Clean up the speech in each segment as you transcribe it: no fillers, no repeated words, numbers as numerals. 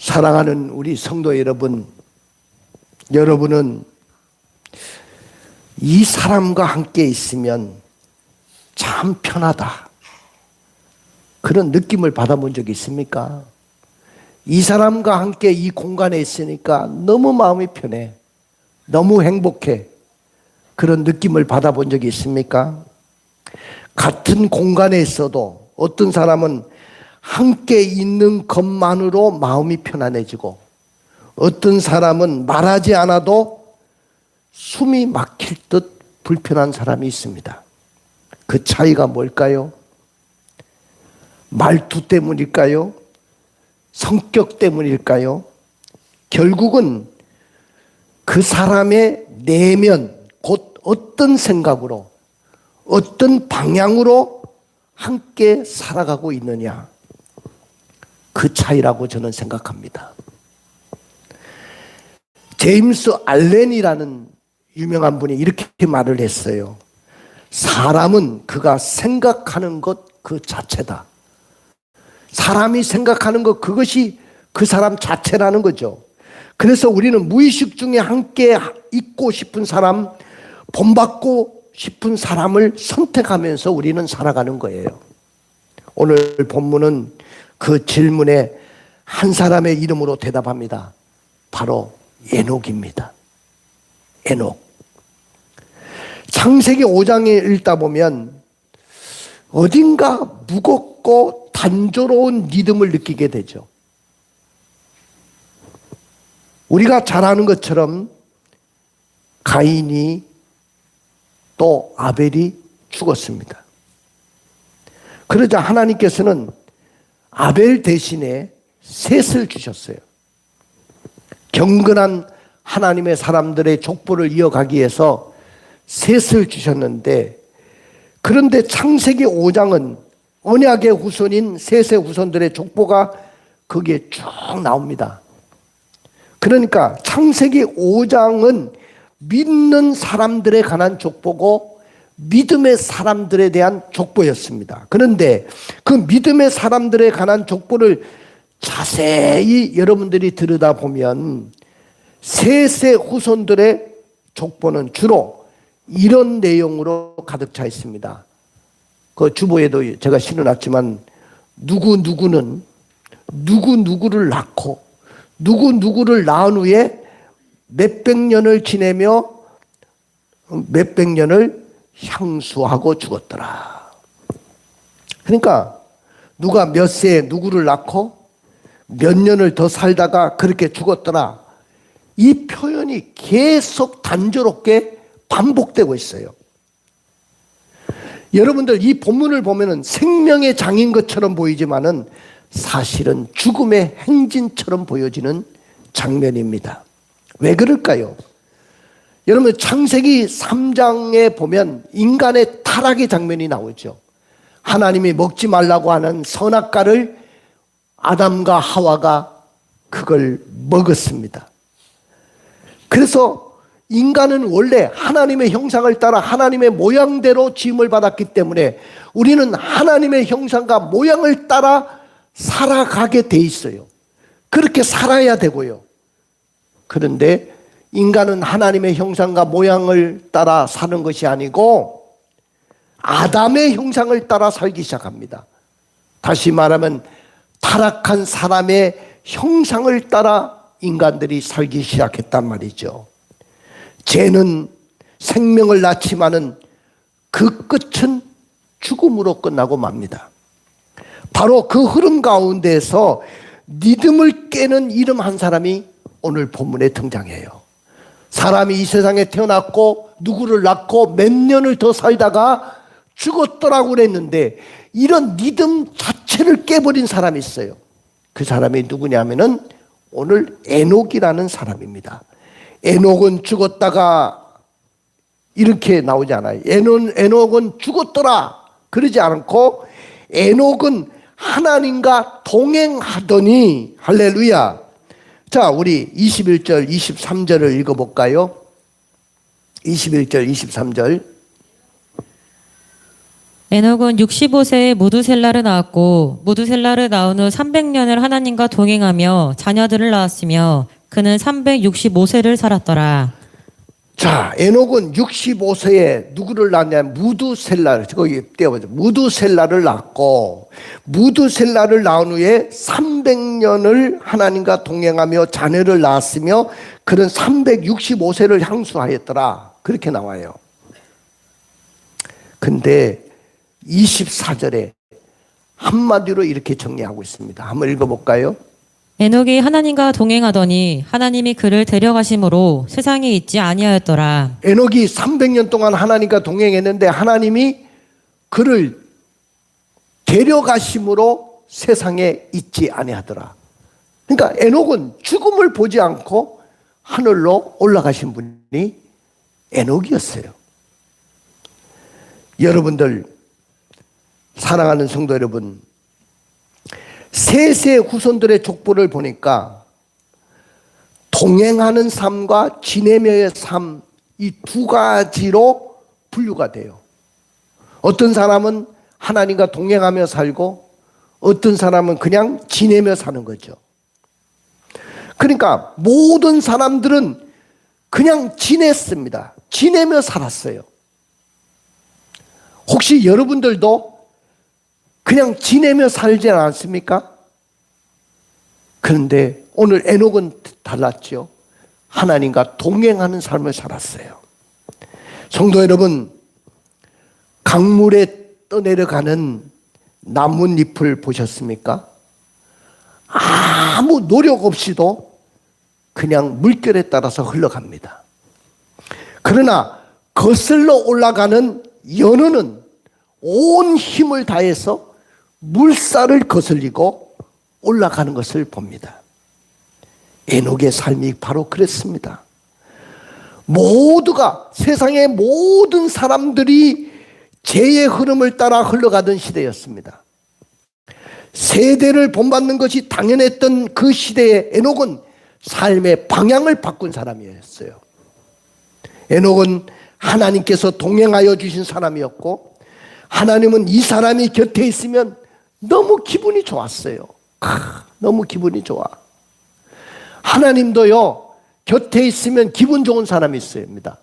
사랑하는 우리 성도 여러분, 여러분은 이 사람과 함께 있으면 참 편하다, 그런 느낌을 받아본 적이 있습니까? 이 사람과 함께 이 공간에 있으니까 너무 마음이 편해, 너무 행복해, 그런 느낌을 받아본 적이 있습니까? 같은 공간에 있어도 어떤 사람은 함께 있는 것만으로 마음이 편안해지고, 어떤 사람은 말하지 않아도 숨이 막힐 듯 불편한 사람이 있습니다. 그 차이가 뭘까요? 말투 때문일까요? 성격 때문일까요? 결국은 그 사람의 내면, 곧 어떤 생각으로, 어떤 방향으로 함께 살아가고 있느냐, 그 차이라고 저는 생각합니다. 제임스 알렌이라는 유명한 분이 이렇게 말을 했어요. 사람은 그가 생각하는 것 그 자체다. 사람이 생각하는 것, 그것이 그 사람 자체라는 거죠. 그래서 우리는 무의식 중에 함께 있고 싶은 사람, 본받고 싶은 사람을 선택하면서 우리는 살아가는 거예요. 오늘 본문은 그 질문에 한 사람의 이름으로 대답합니다. 바로 에녹입니다. 에녹. 창세기 5장에 읽다 보면 어딘가 무겁고 단조로운 리듬을 느끼게 되죠. 우리가 잘 아는 것처럼 가인이 또 아벨이 죽었습니다. 그러자 하나님께서는 아벨 대신에 셋을 주셨어요. 경건한 하나님의 사람들의 족보를 이어가기 위해서 셋을 주셨는데, 그런데 창세기 5장은 언약의 후손인 셋의 후손들의 족보가 거기에 쭉 나옵니다. 그러니까 창세기 5장은 믿는 사람들에 관한 족보고 믿음의 사람들에 대한 족보였습니다. 그런데 그 믿음의 사람들에 관한 족보를 자세히 여러분들이 들여다보면 셋의 후손들의 족보는 주로 이런 내용으로 가득 차 있습니다. 그 주보에도 제가 실어놨지만, 누구누구는 누구누구를 낳고 누구누구를 낳은 후에 몇백 년을 지내며 몇백 년을 향수하고 죽었더라. 그러니까 누가 몇 세에 누구를 낳고 몇 년을 더 살다가 그렇게 죽었더라. 이 표현이 계속 단조롭게 반복되고 있어요. 여러분들 이 본문을 보면은 생명의 장인 것처럼 보이지만은 사실은 죽음의 행진처럼 보여지는 장면입니다. 왜 그럴까요? 여러분 창세기 3장에 보면 인간의 타락의 장면이 나오죠. 하나님이 먹지 말라고 하는 선악과를 아담과 하와가 그걸 먹었습니다. 그래서 인간은 원래 하나님의 형상을 따라 하나님의 모양대로 지음을 받았기 때문에 우리는 하나님의 형상과 모양을 따라 살아가게 돼 있어요. 그렇게 살아야 되고요. 그런데 인간은 하나님의 형상과 모양을 따라 사는 것이 아니고 아담의 형상을 따라 살기 시작합니다. 다시 말하면 타락한 사람의 형상을 따라 인간들이 살기 시작했단 말이죠. 죄는 생명을 낳지만은 그 끝은 죽음으로 끝나고 맙니다. 바로 그 흐름 가운데에서 믿음을 깨는 이름 한 사람이 오늘 본문에 등장해요. 사람이 이 세상에 태어났고 누구를 낳고 몇 년을 더 살다가 죽었더라고 그랬는데, 이런 믿음 자체를 깨버린 사람이 있어요. 그 사람이 누구냐면은 오늘 에녹이라는 사람입니다. 에녹은 죽었다가 이렇게 나오지 않아요. 에녹은 죽었더라 그러지 않고, 에녹은 하나님과 동행하더니, 할렐루야. 자, 우리 21절 23절을 읽어볼까요? 21절 23절 에녹은 65세에 무두셀라를 낳았고 무두셀라를 낳은 후 300년을 하나님과 동행하며 자녀들을 낳았으며 그는 365세를 살았더라. 자, 에녹은 65세에 누구를 낳냐면 무두셀라를, 거기 띄워보죠. 무두셀라를 낳고, 무두셀라를 낳은 후에 300년을 하나님과 동행하며 자녀를 낳았으며 그는 365세를 향수하였더라. 그렇게 나와요. 근데 24절에 한마디로 이렇게 정리하고 있습니다. 한번 읽어볼까요? 에녹이 하나님과 동행하더니 하나님이 그를 데려가심으로 세상에 있지 아니하였더라. 에녹이 300년 동안 하나님과 동행했는데 하나님이 그를 데려가심으로 세상에 있지 아니하더라. 그러니까 에녹은 죽음을 보지 않고 하늘로 올라가신 분이 에녹이었어요. 여러분들, 사랑하는 성도 여러분, 셋의 후손들의 족보를 보니까 동행하는 삶과 지내며의 삶, 이 두 가지로 분류가 돼요. 어떤 사람은 하나님과 동행하며 살고 어떤 사람은 그냥 지내며 사는 거죠. 그러니까 모든 사람들은 그냥 지냈습니다. 지내며 살았어요. 혹시 여러분들도 그냥 지내며 살지 않습니까? 그런데 오늘 에녹은 달랐죠. 하나님과 동행하는 삶을 살았어요. 성도 여러분, 강물에 떠내려가는 나뭇잎을 보셨습니까? 아무 노력 없이도 그냥 물결에 따라서 흘러갑니다. 그러나 거슬러 올라가는 연어는 온 힘을 다해서 물살을 거슬리고 올라가는 것을 봅니다. 에녹의 삶이 바로 그랬습니다. 모두가, 세상의 모든 사람들이 죄의 흐름을 따라 흘러가던 시대였습니다. 세대를 본받는 것이 당연했던 그 시대에 에녹은 삶의 방향을 바꾼 사람이었어요. 에녹은 하나님께서 동행하여 주신 사람이었고 하나님은 이 사람이 곁에 있으면 너무 기분이 좋았어요. 너무 기분이 좋아. 하나님도요, 곁에 있으면 기분 좋은 사람이 있습니다.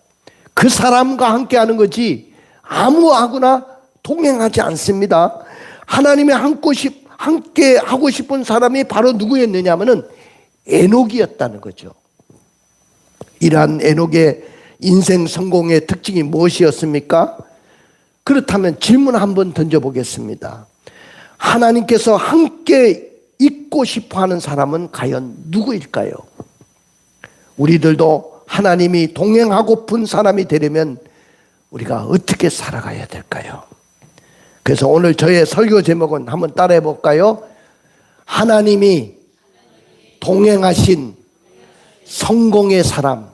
그 사람과 함께 하는 거지 아무하고나 동행하지 않습니다. 하나님의 함께 하고 싶은 사람이 바로 누구였느냐 하면은 에녹이었다는 거죠. 이러한 에녹의 인생 성공의 특징이 무엇이었습니까? 그렇다면 질문 한번 던져보겠습니다. 하나님께서 함께 있고 싶어 하는 사람은 과연 누구일까요? 우리들도 하나님이 동행하고픈 사람이 되려면 우리가 어떻게 살아가야 될까요? 그래서 오늘 저의 설교 제목은 한번 따라해 볼까요? 하나님이 동행하신 성공의 사람.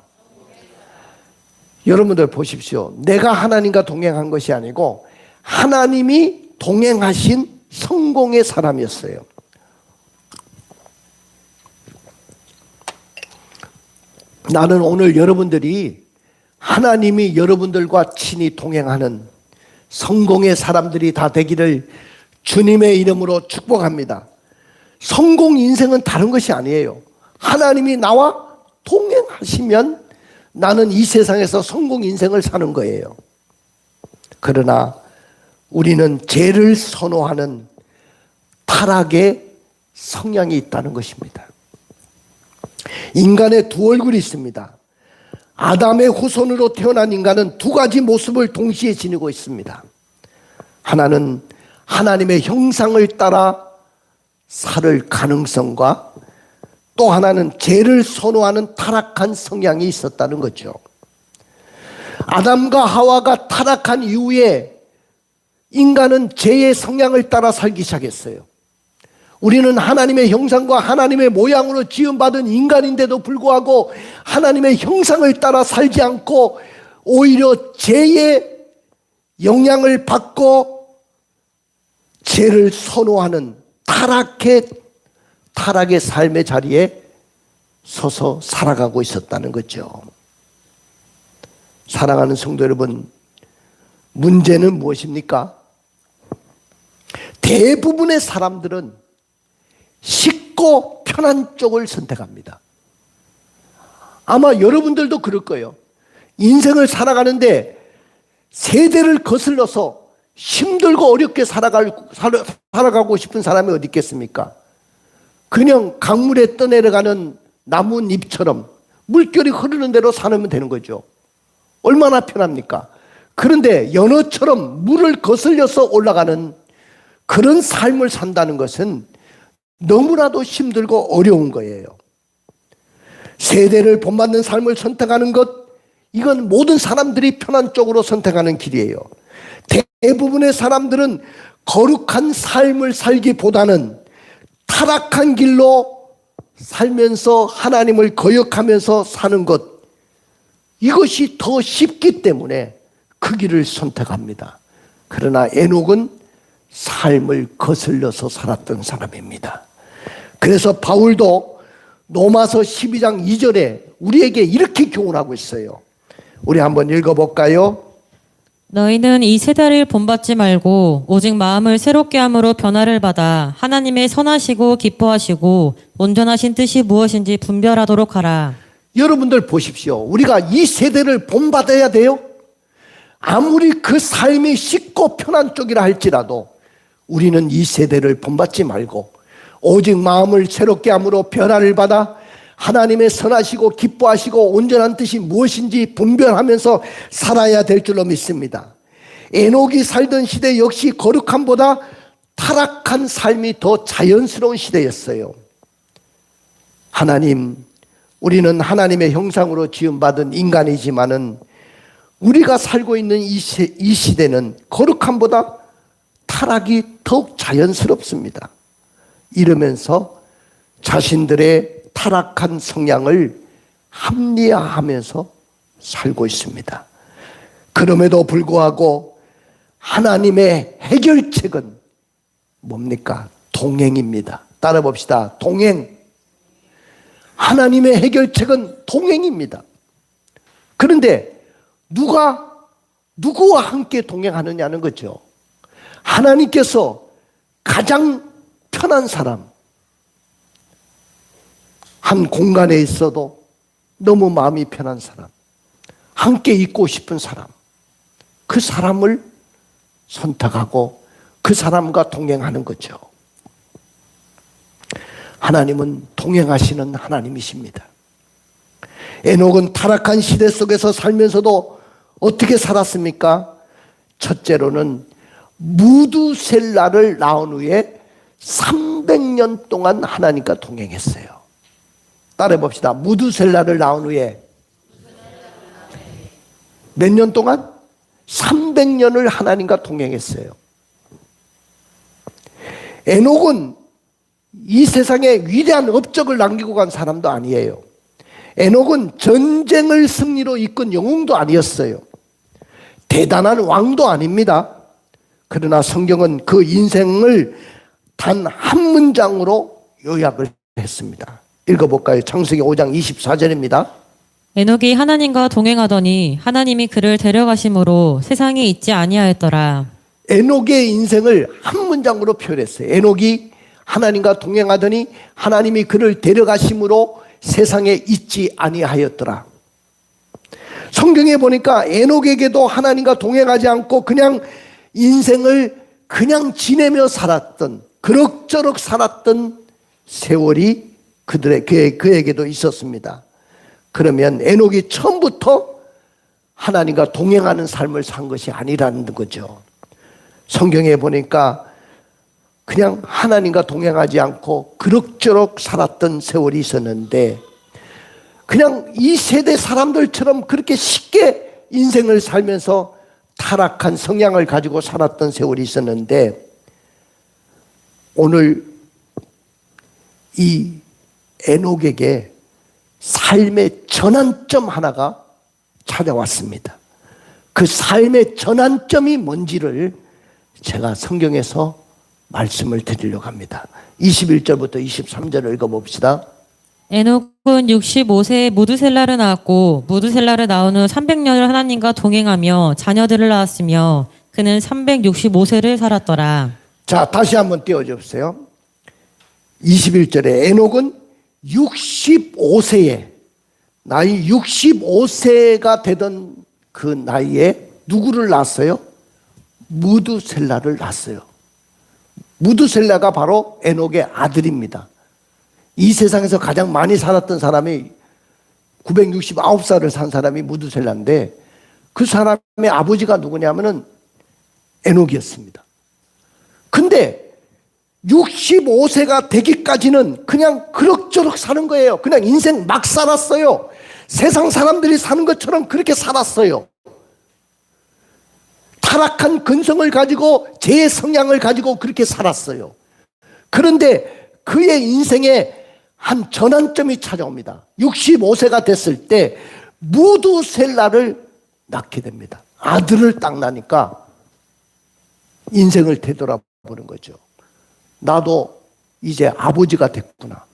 여러분들 보십시오. 내가 하나님과 동행한 것이 아니고 하나님이 동행하신 성공의 사람이었어요. 나는 오늘 여러분들이 하나님이 여러분들과 친히 동행하는 성공의 사람들이 다 되기를 주님의 이름으로 축복합니다. 성공 인생은 다른 것이 아니에요. 하나님이 나와 동행하시면 나는 이 세상에서 성공 인생을 사는 거예요. 그러나 우리는 죄를 선호하는 타락의 성향이 있다는 것입니다. 인간의 두 얼굴이 있습니다. 아담의 후손으로 태어난 인간은 두 가지 모습을 동시에 지니고 있습니다. 하나는 하나님의 형상을 따라 살 가능성과 또 하나는 죄를 선호하는 타락한 성향이 있었다는 거죠. 아담과 하와가 타락한 이후에 인간은 죄의 성향을 따라 살기 시작했어요. 우리는 하나님의 형상과 하나님의 모양으로 지음받은 인간인데도 불구하고 하나님의 형상을 따라 살지 않고 오히려 죄의 영향을 받고 죄를 선호하는 타락의 삶의 자리에 서서 살아가고 있었다는 거죠. 사랑하는 성도 여러분, 문제는 무엇입니까? 대부분의 사람들은 쉽고 편한 쪽을 선택합니다. 아마 여러분들도 그럴 거예요. 인생을 살아가는데 세대를 거슬러서 힘들고 어렵게 살아가고 싶은 사람이 어디 있겠습니까? 그냥 강물에 떠내려가는 나뭇잎처럼 물결이 흐르는 대로 사는 되는 거죠. 얼마나 편합니까? 그런데 연어처럼 물을 거슬려서 올라가는 그런 삶을 산다는 것은 너무나도 힘들고 어려운 거예요. 세대를 본받는 삶을 선택하는 것, 이건 모든 사람들이 편한 쪽으로 선택하는 길이에요. 대부분의 사람들은 거룩한 삶을 살기보다는 타락한 길로 살면서 하나님을 거역하면서 사는 것, 이것이 더 쉽기 때문에 그 길을 선택합니다. 그러나 에녹은 삶을 거슬려서 살았던 사람입니다. 그래서 바울도 로마서 12장 2절에 우리에게 이렇게 교훈하고 있어요. 우리 한번 읽어볼까요? 너희는 이 세대를 본받지 말고 오직 마음을 새롭게 함으로 변화를 받아 하나님의 선하시고 기뻐하시고 온전하신 뜻이 무엇인지 분별하도록 하라. 여러분들 보십시오. 우리가 이 세대를 본받아야 돼요. 아무리 그 삶이 쉽고 편한 쪽이라 할지라도 우리는 이 세대를 본받지 말고 오직 마음을 새롭게 함으로 변화를 받아 하나님의 선하시고 기뻐하시고 온전한 뜻이 무엇인지 분별하면서 살아야 될 줄로 믿습니다. 에녹이 살던 시대 역시 거룩함보다 타락한 삶이 더 자연스러운 시대였어요. 하나님, 우리는 하나님의 형상으로 지음받은 인간이지만은 우리가 살고 있는 이 시대는 거룩함보다 타락이 더욱 자연스럽습니다. 이러면서 자신들의 타락한 성향을 합리화하면서 살고 있습니다. 그럼에도 불구하고 하나님의 해결책은 뭡니까? 동행입니다. 따라 봅시다. 동행. 하나님의 해결책은 동행입니다. 그런데 누구와 함께 동행하느냐는 거죠. 하나님께서 가장 편한 사람, 한 공간에 있어도 너무 마음이 편한 사람, 함께 있고 싶은 사람, 그 사람을 선택하고 그 사람과 동행하는 거죠. 하나님은 동행하시는 하나님이십니다. 에녹은 타락한 시대 속에서 살면서도 어떻게 살았습니까? 첫째로는 무두셀라를 낳은 후에 300년 동안 하나님과 동행했어요. 따라해 봅시다. 무두셀라를 낳은 후에 몇 년 동안? 300년을 하나님과 동행했어요. 에녹은 이 세상에 위대한 업적을 남기고 간 사람도 아니에요. 에녹은 전쟁을 승리로 이끈 영웅도 아니었어요. 대단한 왕도 아닙니다. 그러나 성경은 그 인생을 단 한 문장으로 요약을 했습니다. 읽어볼까요? 창세기 5장 24절입니다. 에녹이 하나님과 동행하더니 하나님이 그를 데려가심으로 세상에 있지 아니하였더라. 에녹의 인생을 한 문장으로 표현했어요. 에녹이 하나님과 동행하더니 하나님이 그를 데려가심으로 세상에 있지 아니하였더라. 성경에 보니까 에녹에게도 하나님과 동행하지 않고 그냥 인생을 그냥 지내며 살았던, 그럭저럭 살았던 세월이 그에게도 있었습니다. 그러면 에녹이 처음부터 하나님과 동행하는 삶을 산 것이 아니라는 거죠. 성경에 보니까 그냥 하나님과 동행하지 않고 그럭저럭 살았던 세월이 있었는데, 그냥 이 세대 사람들처럼 그렇게 쉽게 인생을 살면서 타락한 성향을 가지고 살았던 세월이 있었는데, 오늘 이 에녹에게 삶의 전환점 하나가 찾아왔습니다. 그 삶의 전환점이 뭔지를 제가 성경에서 말씀을 드리려고 합니다. 21절부터 23절을 읽어봅시다. 에녹은 65세에 무두셀라를 낳았고 무두셀라를 낳은 후 300년을 하나님과 동행하며 자녀들을 낳았으며 그는 365세를 살았더라. 자, 다시 한번 띄워주세요. 21절에 에녹은 65세에, 나이 65세가 되던 그 나이에 누구를 낳았어요? 무두셀라를 낳았어요. 무두셀라가 바로 에녹의 아들입니다. 이 세상에서 가장 많이 살았던 사람이 969살을 산 사람이 무두셀라인데, 그 사람의 아버지가 누구냐면은 에녹이었습니다. 근데 65세가 되기까지는 그냥 그럭저럭 사는 거예요. 그냥 인생 막 살았어요. 세상 사람들이 사는 것처럼 그렇게 살았어요. 타락한 근성을 가지고 제 성향을 가지고 그렇게 살았어요. 그런데 그의 인생에 한 전환점이 찾아옵니다. 65세가 됐을 때 무두셀라를 낳게 됩니다. 아들을 딱 낳으니까 인생을 되돌아보는 거죠. 나도 이제 아버지가 됐구나.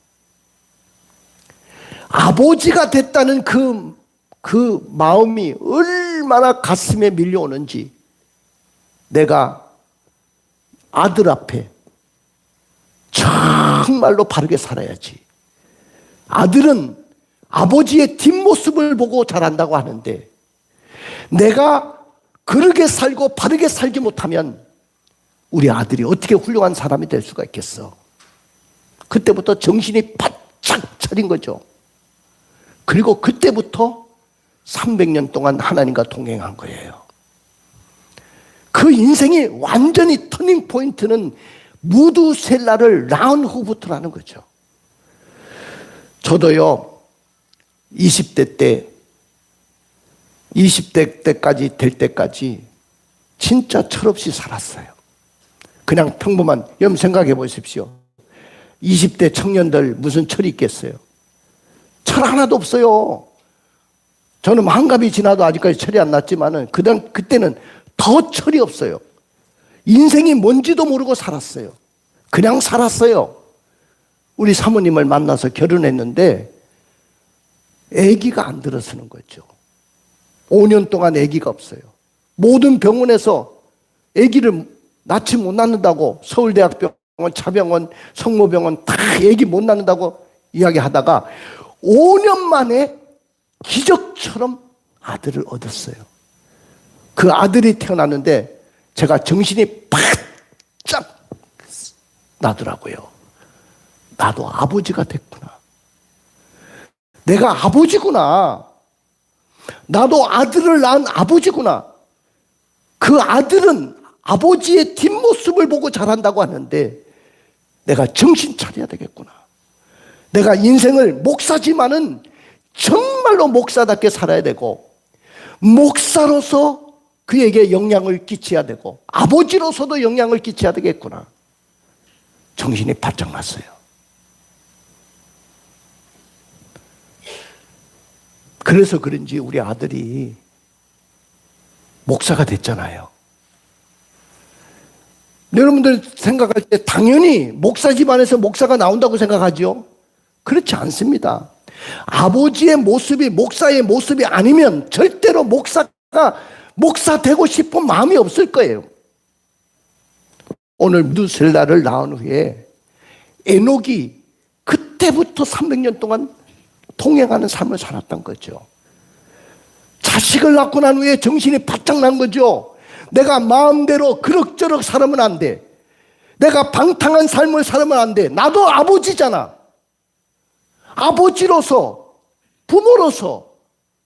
아버지가 됐다는 그 마음이 얼마나 가슴에 밀려오는지, 내가 아들 앞에 정말로 바르게 살아야지. 아들은 아버지의 뒷모습을 보고 자란다고 하는데, 내가 그렇게 살고 바르게 살지 못하면 우리 아들이 어떻게 훌륭한 사람이 될 수가 있겠어. 그때부터 정신이 바짝 차린 거죠. 그리고 그때부터 300년 동안 하나님과 동행한 거예요. 그 인생이 완전히 터닝 포인트는 무두셀라를 낳은 후부터라는 거죠. 저도요, 20대 때까지 될 때까지 진짜 철없이 살았어요. 그냥 평범한, 여러분 생각해 보십시오. 20대 청년들 무슨 철이 있겠어요? 철 하나도 없어요. 저는 한갑이 지나도 아직까지 철이 안 났지만은 그때는 더 철이 없어요. 인생이 뭔지도 모르고 살았어요. 그냥 살았어요. 우리 사모님을 만나서 결혼했는데 아기가 안 들어서는 거죠. 5년 동안 아기가 없어요. 모든 병원에서 아기를 낳지 못 낳는다고, 서울대학병원, 차병원, 성모병원 다 아기 못 낳는다고 이야기하다가 5년 만에 기적처럼 아들을 얻었어요. 그 아들이 태어났는데 제가 정신이 바짝 나더라고요. 나도 아버지가 됐구나. 내가 아버지구나. 나도 아들을 낳은 아버지구나. 그 아들은 아버지의 뒷모습을 보고 자란다고 하는데 내가 정신 차려야 되겠구나. 내가 인생을 목사지만은 정말로 목사답게 살아야 되고, 목사로서 그에게 영향을 끼쳐야 되고, 아버지로서도 영향을 끼쳐야 되겠구나. 정신이 바짝 났어요. 그래서 그런지 우리 아들이 목사가 됐잖아요. 여러분들 생각할 때 당연히 목사 집안에서 목사가 나온다고 생각하죠? 그렇지 않습니다. 아버지의 모습이 목사의 모습이 아니면 절대로 목사 되고 싶은 마음이 없을 거예요. 오늘 무두셀라를 낳은 후에 에녹이 그때부터 300년 동안 동행하는 삶을 살았던 거죠. 자식을 낳고 난 후에 정신이 바짝 난 거죠. 내가 마음대로 그럭저럭 살면 안 돼. 내가 방탕한 삶을 살면 안 돼. 나도 아버지잖아. 아버지로서, 부모로서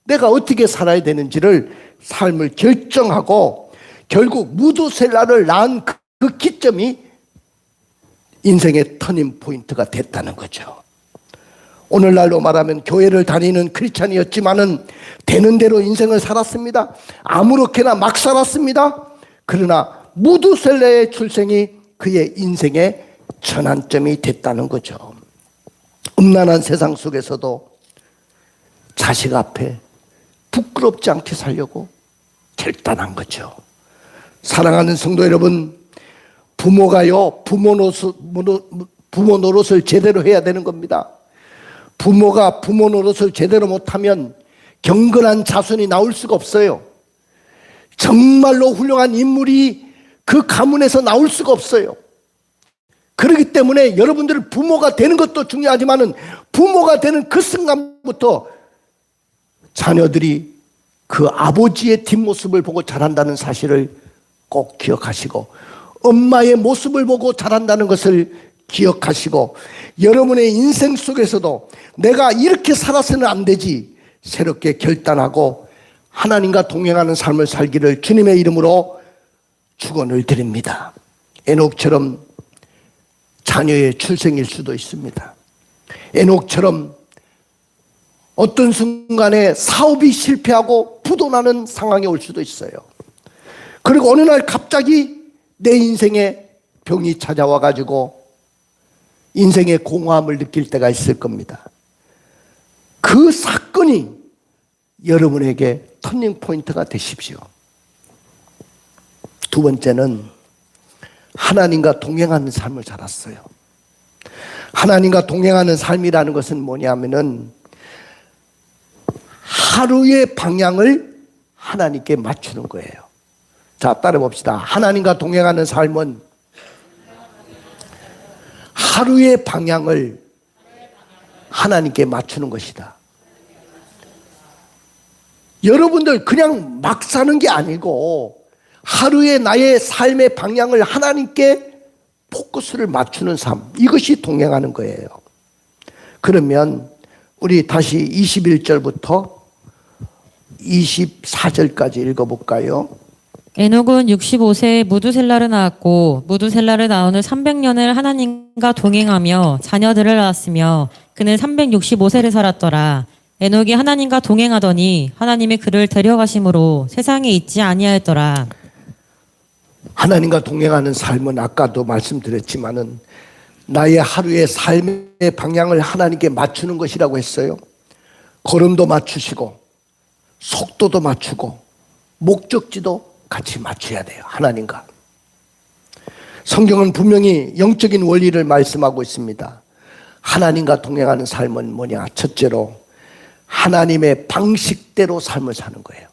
내가 어떻게 살아야 되는지를 삶을 결정하고, 결국 무두셀라를 낳은 그 기점이 인생의 터닝 포인트가 됐다는 거죠. 오늘날로 말하면 교회를 다니는 크리스찬이었지만은 되는 대로 인생을 살았습니다. 아무렇게나 막 살았습니다. 그러나 무두셀라의 출생이 그의 인생의 전환점이 됐다는 거죠. 음란한 세상 속에서도 자식 앞에 부끄럽지 않게 살려고 결단한 거죠. 사랑하는 성도 여러분, 부모가요, 부모 노릇을 제대로 해야 되는 겁니다. 부모가 부모 노릇을 제대로 못하면 경건한 자손이 나올 수가 없어요. 정말로 훌륭한 인물이 그 가문에서 나올 수가 없어요. 그렇기 때문에 여러분들 부모가 되는 것도 중요하지만은 부모가 되는 그 순간부터 자녀들이 그 아버지의 뒷모습을 보고 자란다는 사실을 꼭 기억하시고, 엄마의 모습을 보고 자란다는 것을 기억하시고, 여러분의 인생 속에서도 내가 이렇게 살아서는 안 되지 새롭게 결단하고 하나님과 동행하는 삶을 살기를 주님의 이름으로 축원을 드립니다. 에녹처럼 자녀의 출생일 수도 있습니다. 에녹처럼 어떤 순간에 사업이 실패하고 부도나는 상황이 올 수도 있어요. 그리고 어느 날 갑자기 내 인생에 병이 찾아와 가지고 인생의 공허함을 느낄 때가 있을 겁니다. 그 사건이 여러분에게 터닝 포인트가 되십시오. 두 번째는 하나님과 동행하는 삶을 살았어요. 하나님과 동행하는 삶이라는 것은 뭐냐면은 하루의 방향을 하나님께 맞추는 거예요. 자, 따라 봅시다. 하나님과 동행하는 삶은 하루의 방향을 하나님께 맞추는 것이다. 여러분들 그냥 막 사는 게 아니고 하루의 나의 삶의 방향을 하나님께 포커스를 맞추는 삶, 이것이 동행하는 거예요. 그러면 우리 다시 21절부터 24절까지 읽어볼까요? 에녹은 65세에 무두셀라를 낳았고 무두셀라를 낳은 후 300년을 하나님과 동행하며 자녀들을 낳았으며 그는 365세를 살았더라. 에녹이 하나님과 동행하더니 하나님이 그를 데려가심으로 세상에 있지 아니하였더라. 하나님과 동행하는 삶은 아까도 말씀드렸지만은 나의 하루의 삶의 방향을 하나님께 맞추는 것이라고 했어요. 걸음도 맞추시고 속도도 맞추고 목적지도 같이 맞춰야 돼요. 하나님과. 성경은 분명히 영적인 원리를 말씀하고 있습니다. 하나님과 동행하는 삶은 뭐냐? 첫째로 하나님의 방식대로 삶을 사는 거예요.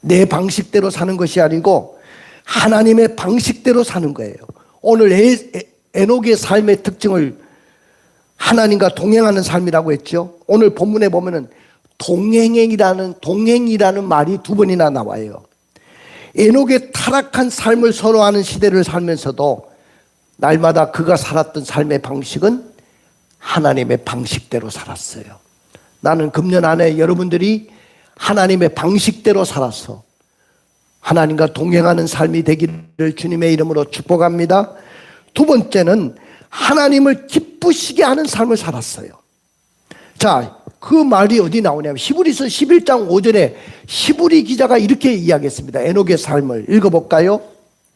내 방식대로 사는 것이 아니고 하나님의 방식대로 사는 거예요. 오늘 에녹의 삶의 특징을 하나님과 동행하는 삶이라고 했죠. 오늘 본문에 보면은 동행이라는 말이 두 번이나 나와요. 에녹의 타락한 삶을 선호하는 시대를 살면서도 날마다 그가 살았던 삶의 방식은 하나님의 방식대로 살았어요. 나는 금년 안에 여러분들이 하나님의 방식대로 살아서 하나님과 동행하는 삶이 되기를 주님의 이름으로 축복합니다. 두 번째는 하나님을 기쁘시게 하는 삶을 살았어요. 자, 그 말이 어디 나오냐면 히브리서 11장 5절에 히브리 기자가 이렇게 이야기했습니다. 에녹의 삶을 읽어볼까요?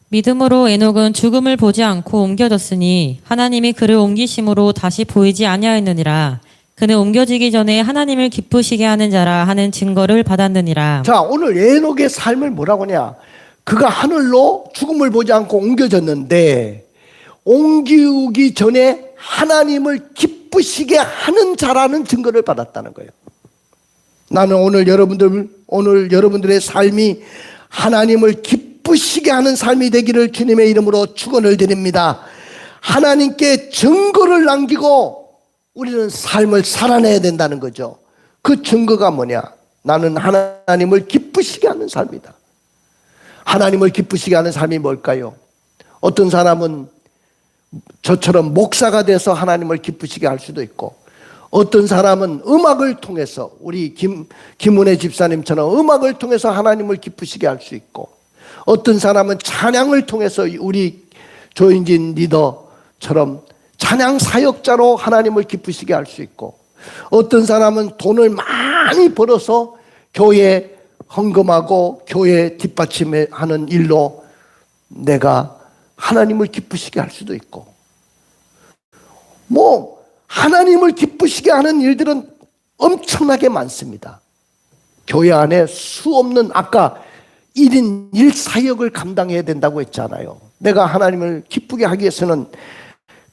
믿음으로 에녹은 죽음을 보지 않고 옮겨졌으니 하나님이 그를 옮기심으로 다시 보이지 아니하였느니라. 그는 옮겨지기 전에 하나님을 기쁘시게 하는 자라 하는 증거를 받았느니라. 자, 오늘 에녹의 삶을 뭐라고 하냐? 그가 하늘로 죽음을 보지 않고 옮겨졌는데 옮기기 전에 하나님을 기쁘시게 하는 자라는 증거를 받았다는 거예요. 나는 오늘 여러분들의 삶이 하나님을 기쁘시게 하는 삶이 되기를 주님의 이름으로 축원을 드립니다. 하나님께 증거를 남기고 우리는 삶을 살아내야 된다는 거죠. 그 증거가 뭐냐? 나는 하나님을 기쁘시게 하는 삶이다. 하나님을 기쁘시게 하는 삶이 뭘까요? 어떤 사람은 저처럼 목사가 돼서 하나님을 기쁘시게 할 수도 있고, 어떤 사람은 음악을 통해서 우리 김은혜 집사님처럼 음악을 통해서 하나님을 기쁘시게 할 수 있고, 어떤 사람은 찬양을 통해서 우리 조인진 리더처럼 찬양 사역자로 하나님을 기쁘시게 할 수 있고, 어떤 사람은 돈을 많이 벌어서 교회 헌금하고 교회 뒷받침하는 일로 내가 하나님을 기쁘시게 할 수도 있고, 하나님을 기쁘시게 하는 일들은 엄청나게 많습니다. 교회 안에 수없는, 아까 1인 1사역을 감당해야 된다고 했잖아요. 내가 하나님을 기쁘게 하기 위해서는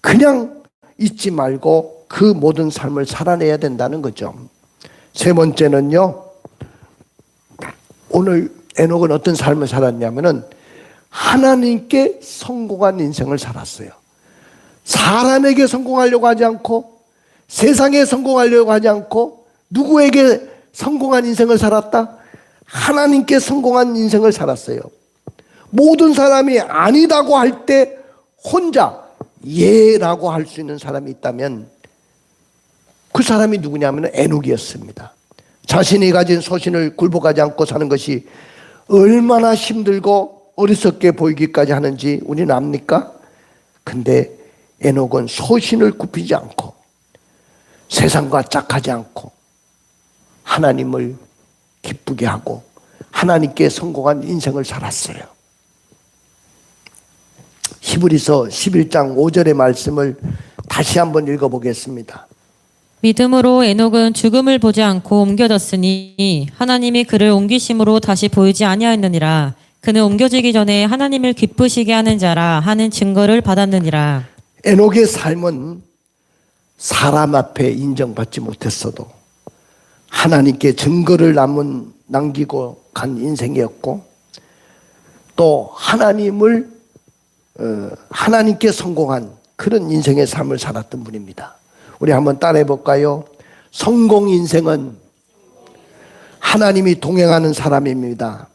그냥 있지 말고 그 모든 삶을 살아내야 된다는 거죠. 세 번째는요, 오늘 에녹은 어떤 삶을 살았냐면은 하나님께 성공한 인생을 살았어요. 사람에게 성공하려고 하지 않고 세상에 성공하려고 하지 않고 누구에게 성공한 인생을 살았다? 하나님께 성공한 인생을 살았어요. 모든 사람이 아니다고 할 때 혼자 예라고 할 수 있는 사람이 있다면 그 사람이 누구냐면 에녹이었습니다. 자신이 가진 소신을 굴복하지 않고 사는 것이 얼마나 힘들고 어리석게 보이기까지 하는지 우리는 압니까? 근데 에녹은 소신을 굽히지 않고 세상과 짝하지 않고 하나님을 기쁘게 하고 하나님께 성공한 인생을 살았어요. 히브리서 11장 5절의 말씀을 다시 한번 읽어보겠습니다. 믿음으로 에녹은 죽음을 보지 않고 옮겨졌으니 하나님이 그를 옮기심으로 다시 보이지 아니하였느니라. 그는 옮겨지기 전에 하나님을 기쁘시게 하는 자라 하는 증거를 받았느니라. 에녹의 삶은 사람 앞에 인정받지 못했어도 하나님께 증거를 남기고 간 인생이었고 또 하나님께 성공한 그런 인생의 삶을 살았던 분입니다. 우리 한번 따라해 볼까요? 성공 인생은 하나님이 동행하는 사람입니다.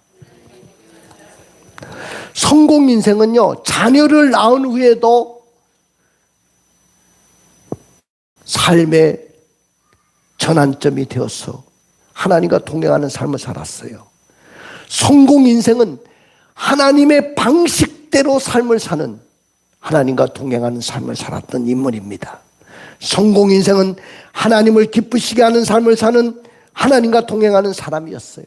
성공 인생은요, 자녀를 낳은 후에도 삶의 전환점이 되어서 하나님과 동행하는 삶을 살았어요. 성공 인생은 하나님의 방식대로 삶을 사는 하나님과 동행하는 삶을 살았던 인물입니다. 성공 인생은 하나님을 기쁘시게 하는 삶을 사는 하나님과 동행하는 사람이었어요.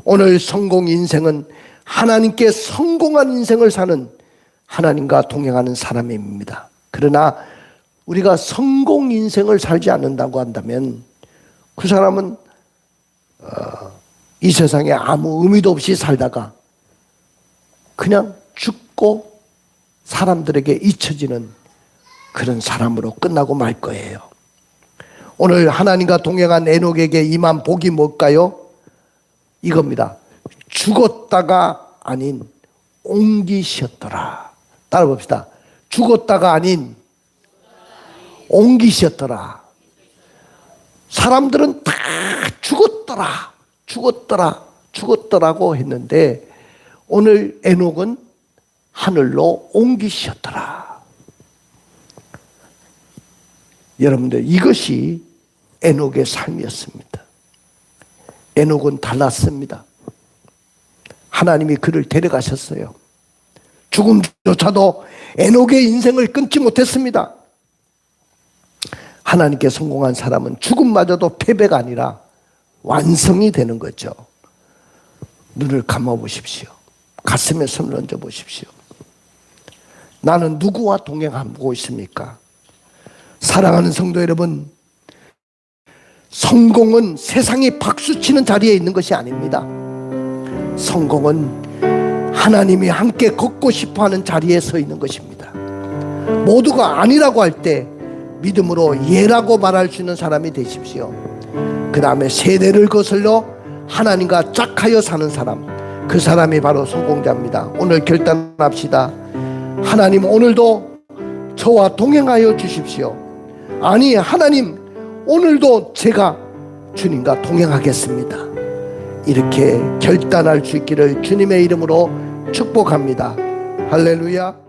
오늘 성공 인생은 하나님께 성공한 인생을 사는 하나님과 동행하는 사람입니다. 그러나 우리가 성공 인생을 살지 않는다고 한다면 그 사람은 이 세상에 아무 의미도 없이 살다가 그냥 죽고 사람들에게 잊혀지는 그런 사람으로 끝나고 말 거예요. 오늘 하나님과 동행한 에녹에게 임한 복이 뭘까요? 이겁니다. 죽었다가 아닌 옹기셨더라. 따라 봅시다. 죽었다가 아닌 옹기셨더라. 사람들은 다 죽었더라고 했는데 오늘 에녹은 하늘로 옮기셨더라. 여러분들, 이것이 에녹의 삶이었습니다. 에녹은 달랐습니다. 하나님이 그를 데려가셨어요. 죽음조차도 에녹의 인생을 끊지 못했습니다. 하나님께 성공한 사람은 죽음마저도 패배가 아니라 완성이 되는 거죠. 눈을 감아 보십시오. 가슴에 손을 얹어 보십시오. 나는 누구와 동행하고 있습니까? 사랑하는 성도 여러분, 성공은 세상이 박수치는 자리에 있는 것이 아닙니다. 성공은 하나님이 함께 걷고 싶어하는 자리에 서 있는 것입니다. 모두가 아니라고 할 때 믿음으로 예라고 말할 수 있는 사람이 되십시오. 그 다음에 세대를 거슬러 하나님과 짝하여 사는 사람, 그 사람이 바로 성공자입니다. 오늘 결단합시다. 하나님, 오늘도 저와 동행하여 주십시오. 아니, 하나님, 오늘도 제가 주님과 동행하겠습니다. 이렇게 결단할 수 있기를 주님의 이름으로 축복합니다. 할렐루야.